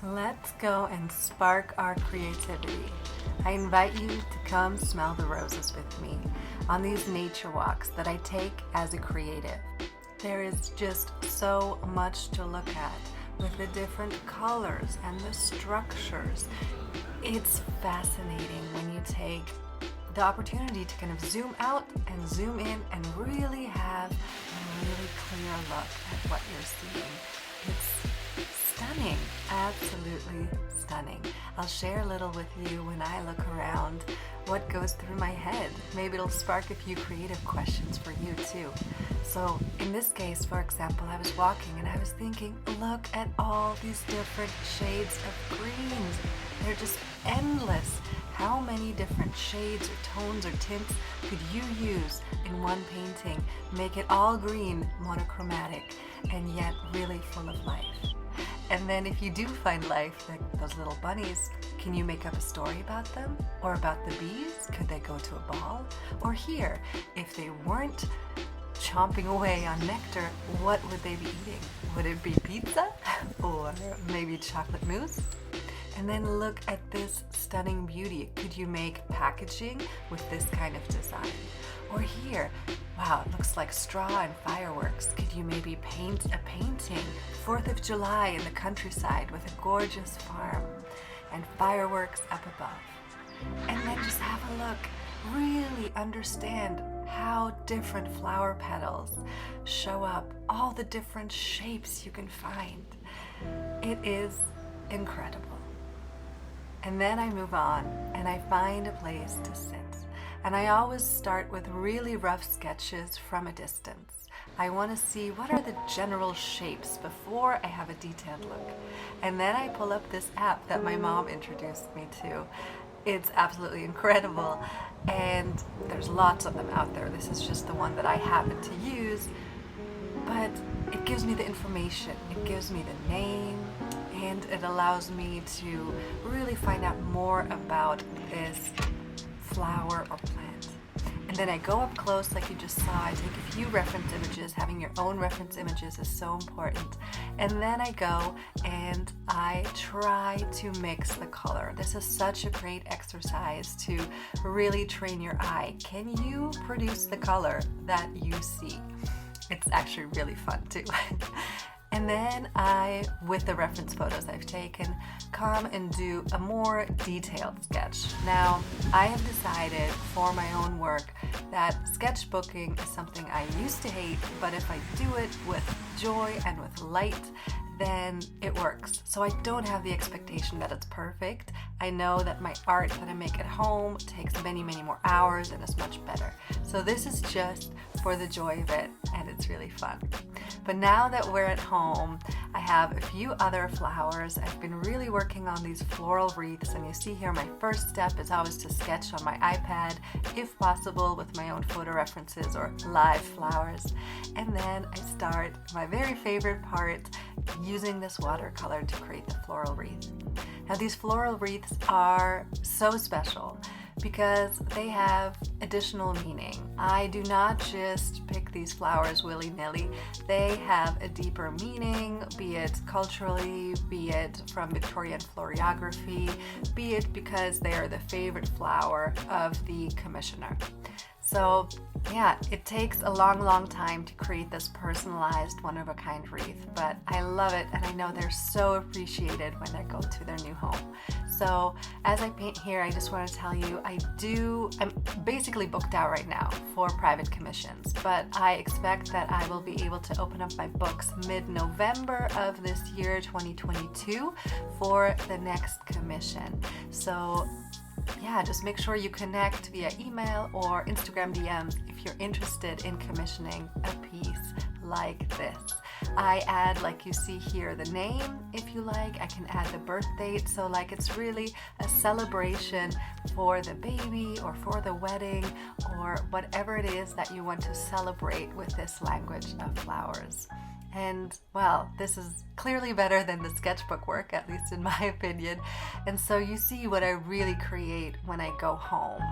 Let's go and spark our creativity. I invite you to come smell the roses with me on these nature walks that I take as a creative. There is just so much to look at with the different colors and the structures. It's fascinating when you take the opportunity to kind of zoom out and zoom in and really have a really clear look at what you're seeing. It's stunning, absolutely stunning. I'll share a little with you when I look around what goes through my head. Maybe it'll spark a few creative questions for you too. So in this case, for example, I was walking and I was thinking, look at all these different shades of greens. They're just endless. How many different shades or tones or tints could you use in one painting? Make it all green, monochromatic, and yet really full of life. And then if you do find life, like those little bunnies, can you make up a story about them? Or about the bees? Could they go to a ball? Or here, if they weren't chomping away on nectar, what would they be eating? Would it be pizza? Or maybe chocolate mousse? And then look at this stunning beauty. Could you make packaging with this kind of design? Or here, wow, it looks like straw and fireworks. Could you maybe paint a painting, 4th of July in the countryside with a gorgeous farm and fireworks up above? And then just have a look, really understand how different flower petals show up, all the different shapes you can find. It is incredible. And then I move on and I find a place to sit. And I always start with really rough sketches from a distance. I want to see what are the general shapes before I have a detailed look. And then I pull up this app that my mom introduced me to. It's absolutely incredible. And there's lots of them out there. This is just the one that I happen to use. But it gives me the information. It gives me the name. And it allows me to really find out more about this flower or plant. And then I go up close like you just saw. I take a few reference images. Having your own reference images is so important. And then I go and I try to mix the color. This is such a great exercise to really train your eye. Can you produce the color that you see? It's actually really fun too. And then I, with the reference photos I've taken, come and do a more detailed sketch. Now, I have decided for my own work that sketchbooking is something I used to hate, but if I do it with joy and with light, then it works. So I don't have the expectation that it's perfect. I know that my art that I make at home takes many, many more hours and is much better. So this is just for the joy of it, and it's really fun. But now that we're at home, I have a few other flowers. I've been really working on these floral wreaths, and you see here my first step is always to sketch on my iPad, if possible with my own photo references or live flowers. And then I start my very favorite part, using this watercolor to create the floral wreath. Now these floral wreaths are so special because they have additional meaning. I do not just pick these flowers willy-nilly. They have a deeper meaning, be it culturally, be it from Victorian florography, be it because they are the favorite flower of the commissioner. So yeah, it takes a long, long time to create this personalized one-of-a-kind wreath, but I love it, and I know they're so appreciated when they go to their new home. So as I paint here, I just want to tell you, I'm basically booked out right now for private commissions, but I expect that I will be able to open up my books mid-November of this year, 2022, for the next commission. So yeah, just make sure you connect via email or Instagram DMs if you're interested in commissioning a piece like this. I add, like you see here, the name if you like. I can add the birth date, so like it's really a celebration for the baby or for the wedding or whatever it is that you want to celebrate with this language of flowers. And well, this is clearly better than the sketchbook work, at least in my opinion. And so you see what I really create when I go home.